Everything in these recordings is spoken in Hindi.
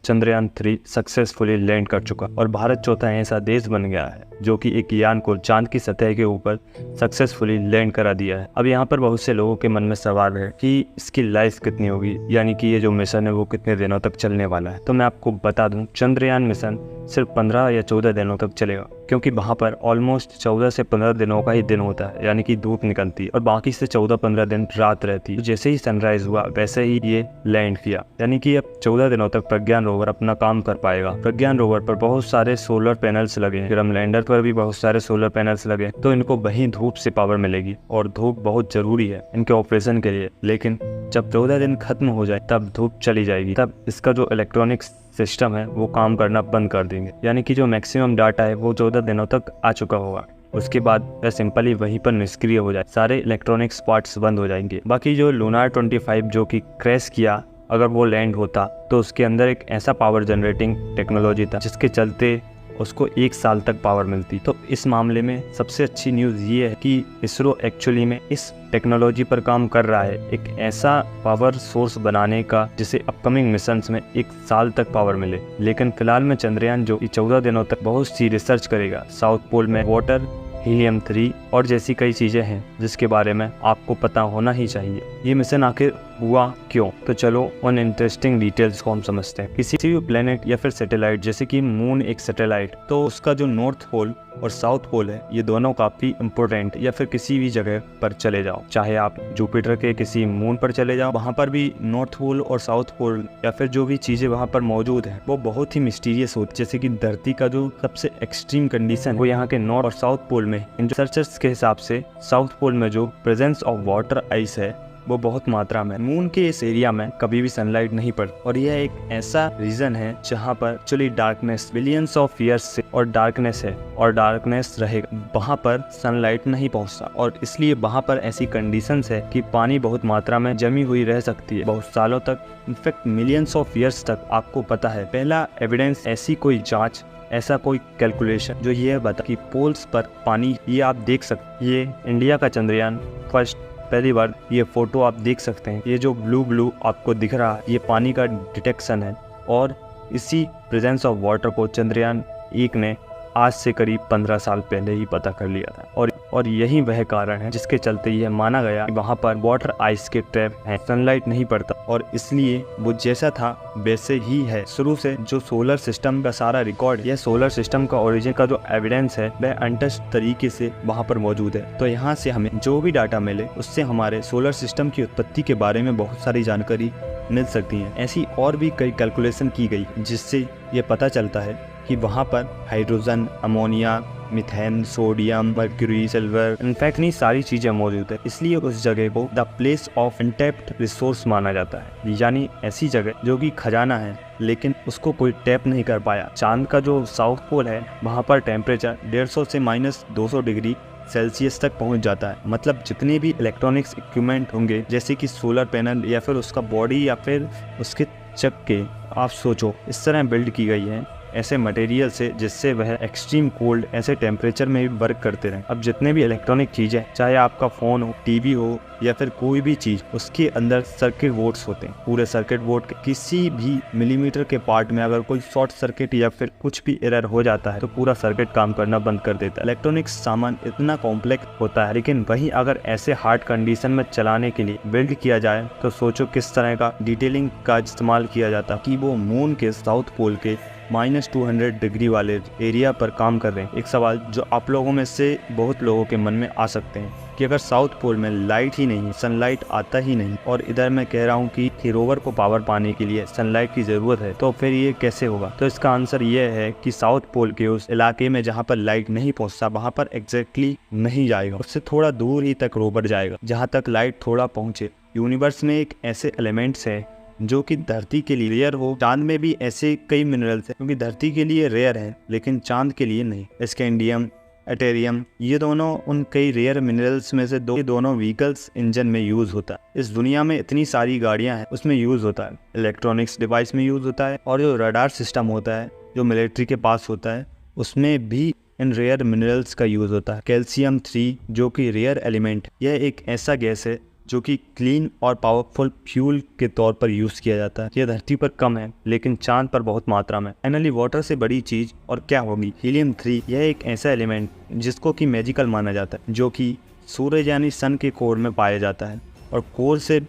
चंद्रयान 3 सक्सेसफुली लैंड कर चुका और भारत चौथा ऐसा देश बन गया है जो कि एक यान को चांद की सतह के ऊपर सक्सेसफुली लैंड करा दिया है। अब यहाँ पर बहुत से लोगों के मन में सवाल है कि इसकी लाइफ कितनी होगी, यानी कि ये जो मिशन है वो कितने दिनों तक चलने वाला है। तो मैं आपको बता दूं, चंद्रयान मिशन सिर्फ 15 या 14 दिनों तक चलेगा, क्योंकि वहाँ पर ऑलमोस्ट 14 से 15 दिनों का ही दिन होता है, यानी कि धूप निकलती है और बाकी से 14-15 दिन रात रहती है। तो जैसे ही सनराइज हुआ वैसे ही ये लैंड किया, यानी कि अब 14 दिनों तक प्रज्ञान रोवर अपना काम कर पाएगा। प्रज्ञान रोवर पर बहुत सारे सोलर पैनल्स लगे हैं, विक्रम लैंडर पर भी बहुत सारे सोलर पैनल्स लगे, तो इनको वहीं धूप से पावर मिलेगी और धूप बहुत जरूरी है इनके ऑपरेशन के लिए। लेकिन जब 14 दिन खत्म हो जाए तब धूप चली जाएगी, तब इसका जो इलेक्ट्रॉनिक्स सिस्टम है वो काम करना बंद कर देंगे, यानी कि जो मैक्सिमम डाटा है वो 14 दिनों तक आ चुका होगा। उसके बाद वह सिंपली वहीं पर निष्क्रिय हो जाए, सारे इलेक्ट्रॉनिक्स पार्ट्स बंद हो जाएंगे। बाकी जो लूनार 25 जो कि क्रैश किया, अगर वो लैंड होता तो उसके अंदर एक ऐसा पावर जनरेटिंग टेक्नोलॉजी था जिसके चलते उसको 1 साल तक पावर मिलती। तो इस मामले में सबसे अच्छी न्यूज़ ये है कि इसरो एक्चुअली में इस टेक्नोलॉजी पर काम कर रहा है, एक ऐसा पावर सोर्स बनाने का जिसे अपकमिंग मिशंस में 1 साल तक पावर मिले। लेकिन फिलहाल में चंद्रयान जो 14 दिनों तक बहुत सी रिसर्च करेगा, साउथ पोल में वाटर, हीलियम 3 और जैसी कई चीज़ें हैं जिसके बारे में आपको पता होना ही चाहिए। ये मिशन आखिर हुआ क्यों, तो चलो उन इंटरेस्टिंग डिटेल्स को हम समझते हैं। किसी भी प्लेनेट या फिर सैटेलाइट, जैसे कि मून एक सैटेलाइट, तो उसका जो नॉर्थ पोल और साउथ पोल है ये दोनों काफ़ी इंपॉर्टेंट। या फिर किसी भी जगह पर चले जाओ, चाहे आप जुपिटर के किसी मून पर चले जाओ, वहाँ पर भी नॉर्थ पोल और साउथ पोल या फिर जो भी चीज़ें वहाँ पर मौजूद हैं वो बहुत ही मिस्टीरियस होती है। जैसे कि धरती का जो सबसे एक्सट्रीम कंडीशन वो यहाँ के नॉर्थ और साउथ पोल में, इन रिसर्चर्स के हिसाब से साउथ पोल में जो प्रेजेंस ऑफ वाटर आइस है वो बहुत मात्रा में। मून के इस एरिया में कभी भी सनलाइट नहीं पड़ती और यह एक ऐसा रीजन है जहाँ पर actually darkness billions of years से और डार्कनेस है और डार्कनेस रहेगा, वहाँ पर सनलाइट नहीं पहुँचता और इसलिए वहाँ पर ऐसी कंडीशंस है कि पानी बहुत मात्रा में जमी हुई रह सकती है बहुत सालों तक, इनफैक्ट मिलियंस ऑफ ईयर्स तक। आपको पता है, पहला एविडेंस, ऐसी कोई जाँच, ऐसा कोई कैलकुलेशन जो ये बता कि पोल्स पर पानी, ये आप देख सकते, ये इंडिया का चंद्रयान फर्स्ट पहली बार, ये फोटो आप देख सकते हैं, ये जो ब्लू आपको दिख रहा है ये पानी का डिटेक्शन है और इसी प्रेजेंस ऑफ वाटर को चंद्रयान 1 ने आज से करीब 15 साल पहले ही पता कर लिया था और यही वह कारण है जिसके चलते यह माना गया कि वहाँ पर वाटर आइस के ट्रैप हैं, सनलाइट नहीं पड़ता और इसलिए वो जैसा था वैसे ही है। शुरू से जो सोलर सिस्टम का सारा रिकॉर्ड, यह सोलर सिस्टम का ओरिजिन का जो एविडेंस है वह अनटच्ड तरीके से वहाँ पर मौजूद है। तो यहाँ से हमें जो भी डाटा मिले उससे हमारे सोलर सिस्टम की उत्पत्ति के बारे में बहुत सारी जानकारी मिल सकती है। ऐसी और भी कई कैलकुलेशन की गई जिससे ये पता चलता है कि वहाँ पर hydrogen, ammonia, methane, sodium, mercury, silver, in fact नहीं सारी चीज़ें मौजूद है। इसलिए उस जगह को the place of untapped resource माना जाता है, यानी ऐसी जगह जो कि खजाना है लेकिन उसको कोई टैप नहीं कर पाया। चांद का जो साउथ पोल है वहाँ पर टेम्परेचर 150 से -200 डिग्री सेल्सियस तक पहुंच जाता है। मतलब जितने भी इलेक्ट्रॉनिक्स इक्विपमेंट होंगे, जैसे कि सोलर पैनल या फिर उसका बॉडी या फिर उसके चक्के, आप सोचो इस तरह बिल्ड की गई है ऐसे मटेरियल से जिससे वह एक्सट्रीम कोल्ड ऐसे टेम्परेचर में भी वर्क करते रहें। अब जितने भी इलेक्ट्रॉनिक चीज़ें, चाहे आपका फ़ोन हो, टीवी हो या फिर कोई भी चीज़, उसके अंदर सर्किट बोर्ड्स होते हैं। पूरे सर्किट बोर्ड के किसी भी मिलीमीटर के पार्ट में अगर कोई शॉर्ट सर्किट या फिर कुछ भी एरर हो जाता है तो पूरा सर्किट काम करना बंद कर देता है। इलेक्ट्रॉनिक्स सामान इतना कॉम्प्लेक्स होता है, लेकिन वहीं अगर ऐसे हार्ड कंडीशन में चलाने के लिए बिल्ड किया जाए तो सोचो किस तरह का डिटेलिंग का इस्तेमाल किया जाता कि वो मून के साउथ पोल के -200 डिग्री वाले एरिया पर काम कर रहे हैं। एक सवाल जो आप लोगों में से बहुत लोगों के मन में आ सकते हैं कि अगर साउथ पोल में लाइट ही नहीं, सनलाइट आता ही नहीं और इधर मैं कह रहा हूँ कि रोवर को पावर पाने के लिए सनलाइट की ज़रूरत है, तो फिर ये कैसे होगा? तो इसका आंसर ये है कि साउथ पोल के उस इलाके में जहाँ पर लाइट नहीं पहुँचता वहाँ पर एग्जैक्टली नहीं जाएगा, उससे थोड़ा दूर ही तक रोवर जाएगा जहाँ तक लाइट थोड़ा पहुँचे। यूनिवर्स में एक ऐसे एलिमेंट्स है जो कि धरती के लिए रेयर हो, चांद में भी ऐसे कई मिनरल्स हैं क्योंकि धरती के लिए रेयर है लेकिन चांद के लिए नहीं। स्कैंडियम, एटेरियम, ये दोनों उन कई रेयर मिनरल्स में से दोनों व्हीकल्स इंजन में यूज होता है। इस दुनिया में इतनी सारी गाड़ियां हैं उसमें यूज होता है, इलेक्ट्रॉनिक्स डिवाइस में यूज होता है और जो रडार सिस्टम होता है जो मिलिट्री के पास होता है उसमें भी इन रेयर मिनरल्स का यूज होता है। कैल्शियम 3 जो कि रेयर एलिमेंट, यह एक ऐसा गैस है जो कि क्लीन और पावरफुल फ्यूल के तौर पर यूज़ किया जाता है। यह धरती पर कम है लेकिन चांद पर बहुत मात्रा में। फाइनली वाटर से बड़ी चीज़ और क्या होगी, हीलियम 3। यह एक ऐसा एलिमेंट जिसको कि मैजिकल माना जाता है, जो कि सूरज यानी सन के कोर में पाया जाता है और कोर से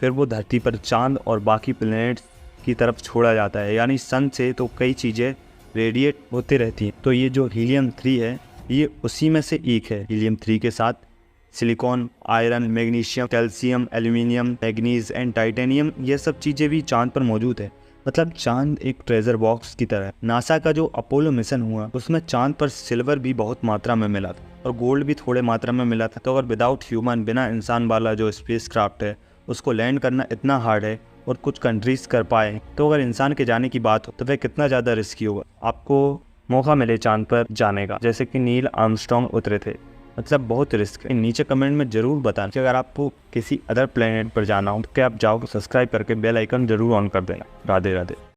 फिर वो धरती पर चांद और बाकी प्लैनेट्स की तरफ छोड़ा जाता है। यानी सन से तो कई चीज़ें रेडिएट होते रहती हैं। तो ये जो हीलियम 3 है ये उसी में से एक है। हीलियम 3 के साथ silicon, iron, magnesium, calcium, aluminium, manganese and titanium, ये सब चीज़ें भी चांद पर मौजूद है। मतलब चांद एक ट्रेजर बॉक्स की तरह है। नासा का जो अपोलो मिशन हुआ उसमें चांद पर सिल्वर भी बहुत मात्रा में मिला था और गोल्ड भी थोड़े मात्रा में मिला था। तो अगर विदाउट ह्यूमन, बिना इंसान वाला जो स्पेस क्राफ्ट है उसको लैंड करना इतना हार्ड है और कुछ कंट्रीज कर पाए, तो अगर इंसान के जाने की बात हो तो वह कितना ज़्यादा रिस्की होगा। आपको मौका मिले चांद पर जाने का, जैसे कि नील आर्मस्ट्रॉन्ग उतरे थे, मतलब बहुत रिस्क है। नीचे कमेंट में जरूर बताना कि अगर आपको किसी अदर प्लेनेट पर जाना हो तो क्या आप जाओ, सब्सक्राइब करके बेल आइकन जरूर ऑन कर देना। राधे राधे।